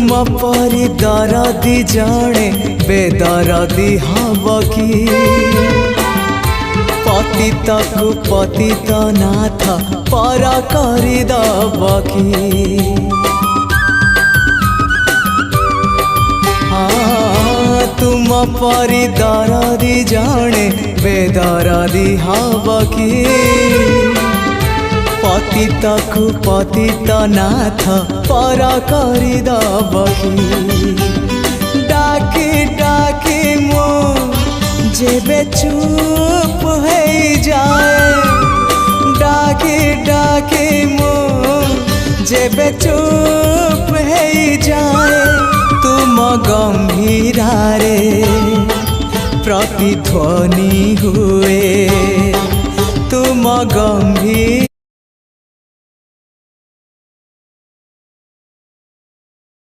तुम परी दरदी जणे बेदरदी हब कि पतितकु पतित नाथ पर करदब कि तुम परी दरदी जणे बेदरदी हब कि पतितकु पतित नाथ पर करदब कि डाकी डाकी मो जेबे चुप हो जाए डाकी डाकी मो जेबे चुप हो जाए तुम गंभीरारे प्रतिध्वनि हुए तुम गंभीर